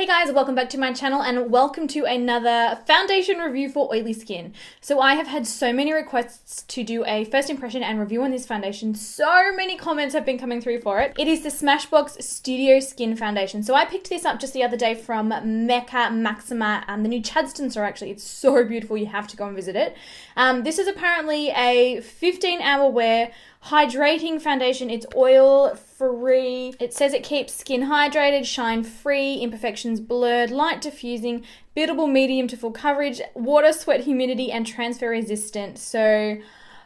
Hey guys, welcome back to my channel and welcome to another foundation review for oily skin. So I have had so many requests to do a first impression and review on this foundation. So many comments have been coming through for it. It is the Smashbox Studio Skin Foundation. So I picked this up just the other day from Mecca Maxima, the new Chadstone store actually. It's so beautiful, you have to go and visit it. This is apparently a 15-hour wear hydrating foundation. It's oil free. It says it keeps skin hydrated, shine free, imperfections blurred, light diffusing, buildable medium to full coverage, water, sweat, humidity, and transfer resistant. So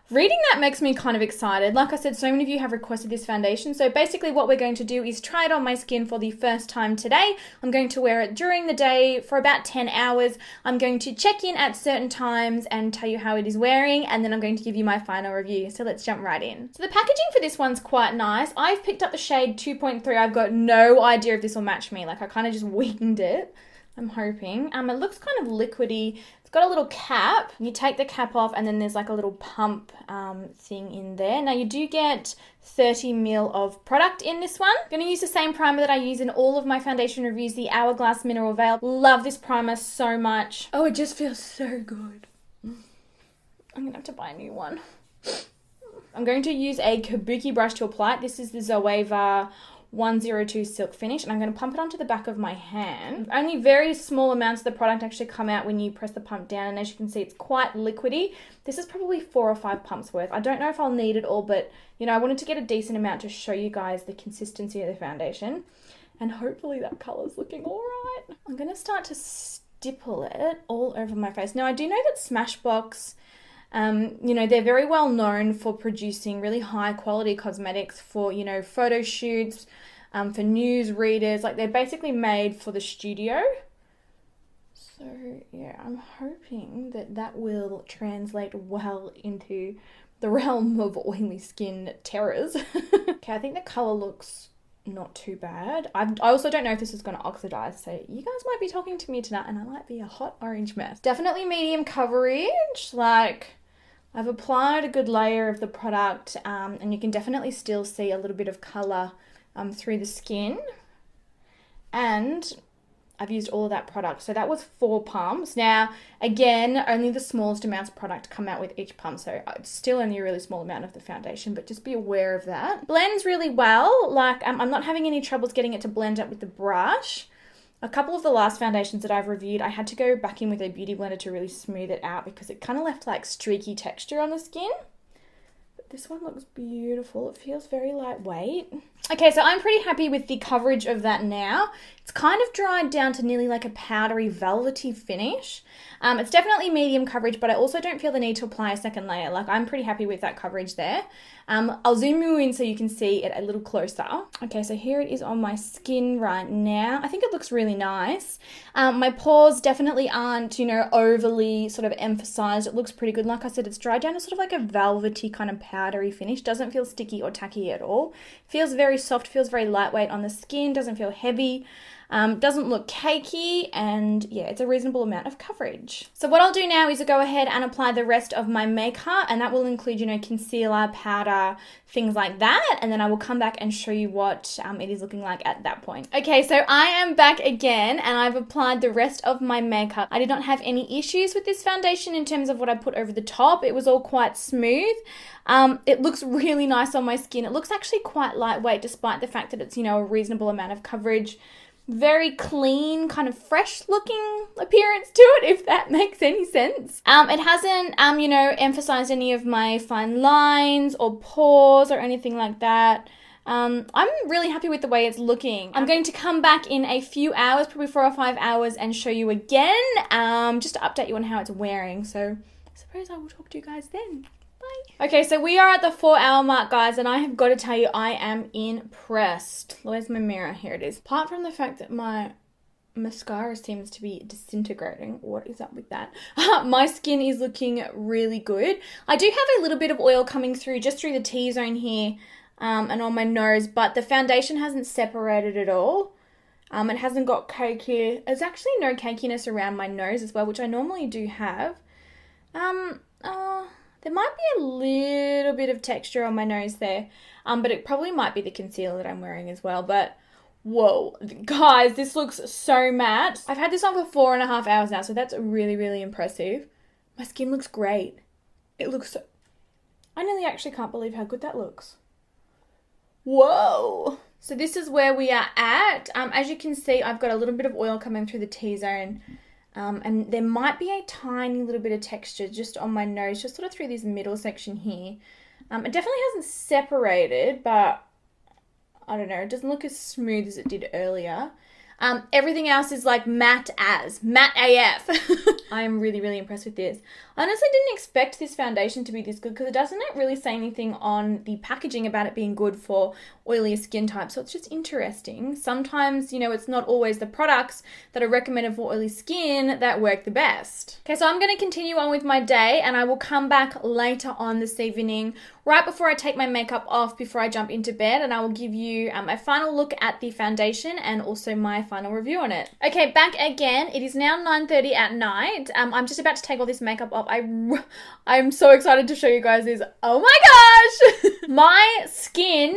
reading that makes me kind of excited. Like I said, so many of you have requested this foundation. So basically what we're going to do is try it on my skin for the first time today. I'm going to wear it during the day for about 10 hours. I'm going to check in at certain times and tell you how it is wearing, and then I'm going to give you my final review. So let's jump right in. So the packaging for this one's quite nice. I've picked up the shade 2.3. I've got no idea if this will match me. Like I kind of just winged it. I'm hoping. It looks kind of liquidy. It's got a little cap. You take the cap off and then there's like a little pump thing in there. Now you do get 30 ml of product in this one. I'm going to use the same primer that I use in all of my foundation reviews, the Hourglass Mineral Veil. Love this primer so much. Oh, it just feels so good. I'm going to have to buy a new one. I'm going to use a kabuki brush to apply it. This is the Zoeva 102 Silk Finish, and I'm going to pump it onto the back of my hand. Only very small amounts of the product actually come out when you press the pump down, and as you can see, it's quite liquidy. This is probably 4 or 5 pumps worth. I don't know if I'll need it all, but you know, I wanted to get a decent amount to show you guys the consistency of the foundation, and hopefully that colour's looking all right. I'm going to start to stipple it all over my face. Now, I do know that Smashbox, you know, they're very well known for producing really high quality cosmetics for, you know, photo shoots, for news readers. Like they're basically made for the studio. So yeah, I'm hoping that that will translate well into the realm of oily skin terrors. Okay, I think the color looks not too bad. I also don't know if this is going to oxidize, so you guys might be talking to me tonight and I might be a hot orange mess. Definitely medium coverage. Like I've applied a good layer of the product, and you can definitely still see a little bit of color through the skin, and I've used all of that product. So that was 4 pumps. Now, again, only the smallest amounts of product come out with each pump, so it's still only a really small amount of the foundation, but just be aware of that. Blends really well. Like I'm not having any troubles getting it to blend up with the brush. A couple of the last foundations that I've reviewed, I had to go back in with a beauty blender to really smooth it out because it kind of left like streaky texture on the skin. But this one looks beautiful. It feels very lightweight. Okay, so I'm pretty happy with the coverage of that now. It's kind of dried down to nearly like a powdery, velvety finish. It's definitely medium coverage, but I also don't feel the need to apply a second layer. Like I'm pretty happy with that coverage there. I'll zoom you in so you can see it a little closer. Okay, so here it is on my skin right now. I think it looks really nice. My pores definitely aren't, you know, overly sort of emphasized. It looks pretty good. Like I said, it's dried down to sort of like a velvety kind of powdery finish. Doesn't feel sticky or tacky at all. Feels very soft, feels very lightweight on the skin, doesn't feel heavy. Doesn't look cakey, and yeah, it's a reasonable amount of coverage. So what I'll do now is go ahead and apply the rest of my makeup, and that will include, you know, concealer, powder, things like that, and then I will come back and show you what it is looking like at that point. Okay, so I am back again, and I've applied the rest of my makeup. I did not have any issues with this foundation in terms of what I put over the top. It was all quite smooth. It looks really nice on my skin. It looks actually quite lightweight despite the fact that it's, you know, a reasonable amount of coverage. Very clean, kind of fresh looking appearance to it, if that makes any sense. It hasn't, you know, emphasized any of my fine lines or pores or anything like that. I'm really happy with the way it's looking. I'm going to come back in a few hours, probably 4 or 5 hours, and show you again, just to update you on how it's wearing. So I suppose I will talk to you guys then. Okay, so we are at the 4-hour mark, guys, and I have got to tell you, I am impressed. Where's my mirror? Here it is. Apart from the fact that my mascara seems to be disintegrating, what is up with that? My skin is looking really good. I do have a little bit of oil coming through, just through the T-zone here, and on my nose, but the foundation hasn't separated at all. It hasn't got cakey. There's actually no cakiness around my nose as well, which I normally do have. There might be a little bit of texture on my nose there, but it probably might be the concealer that I'm wearing as well. But Whoa, guys, this looks so matte. I've had this on for 4.5 hours now, so that's really, really impressive. My skin looks great. It looks so... I nearly actually can't believe how good that looks. Whoa. So this is where we are at. As you can see, I've got a little bit of oil coming through the T-zone. And there might be a tiny little bit of texture just on my nose, just sort of through this middle section here. It definitely hasn't separated, but I don't know, it doesn't look as smooth as it did earlier. Everything else is like matte AF. I'm really, really impressed with this. I honestly didn't expect this foundation to be this good because it doesn't really say anything on the packaging about it being good for oilier skin types. So it's just interesting. Sometimes, you know, it's not always the products that are recommended for oily skin that work the best. Okay, so I'm going to continue on with my day and I will come back later on this evening, right before I take my makeup off, before I jump into bed, and I will give you a final look at the foundation and also my final review on it. Okay, back again. It is now 9:30 at night. I'm just about to take all this makeup off. I'm so excited to show you guys this. Oh my gosh! My skin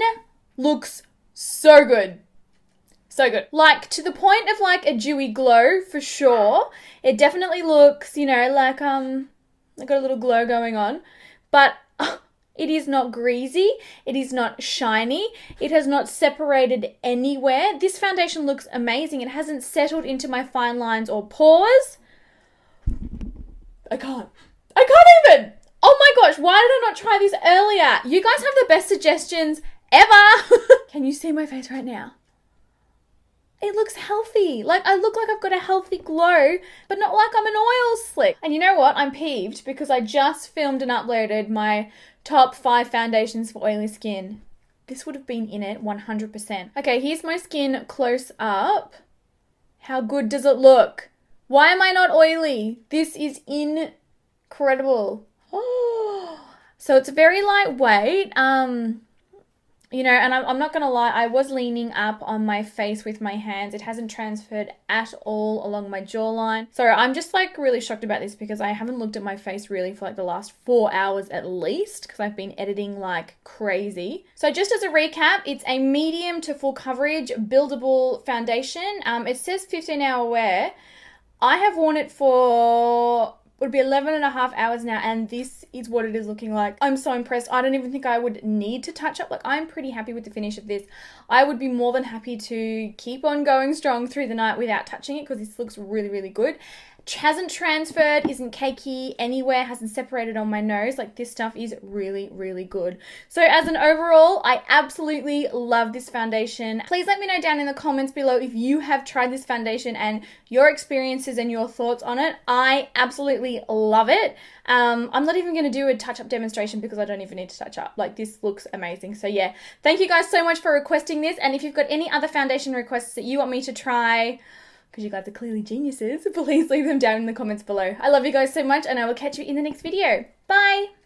looks so good. So good. Like, to the point of like a dewy glow for sure. It definitely looks, you know, like I got a little glow going on. But it is not greasy. It is not shiny. It has not separated anywhere. This foundation looks amazing. It hasn't settled into my fine lines or pores. I can't even. Oh my gosh, why did I not try this earlier? You guys have the best suggestions ever. Can you see my face right now? It looks healthy. Like, I look like I've got a healthy glow, but not like I'm an oil slick. And you know what? I'm peeved because I just filmed and uploaded my top 5 foundations for oily skin. This would have been in it 100%. Okay, here's my skin close up. How good does it look? Why am I not oily? This is incredible. Oh, so it's very lightweight. You know, and I'm not going to lie, I was leaning up on my face with my hands. It hasn't transferred at all along my jawline. So I'm just like really shocked about this because I haven't looked at my face really for like the last 4 hours at least because I've been editing like crazy. So just as a recap, it's a medium to full coverage buildable foundation. It says 15-hour wear. I have worn it for... would be 11.5 hours now, and this is what it is looking like. I'm so impressed. I don't even think I would need to touch up. Like, I'm pretty happy with the finish of this. I would be more than happy to keep on going strong through the night without touching it because this looks really, really good. Hasn't transferred, isn't cakey anywhere, hasn't separated on my nose. Like, this stuff is really, really good. So as an overall, I absolutely love this foundation. Please let me know down in the comments below if you have tried this foundation and your experiences and your thoughts on it. I absolutely love it. I'm not even going to do a touch-up demonstration because I don't even need to touch up. Like, this looks amazing. So yeah, thank you guys so much for requesting this. And if you've got any other foundation requests that you want me to try, because you guys are clearly geniuses, please leave them down in the comments below. I love you guys so much, and I will catch you in the next video. Bye!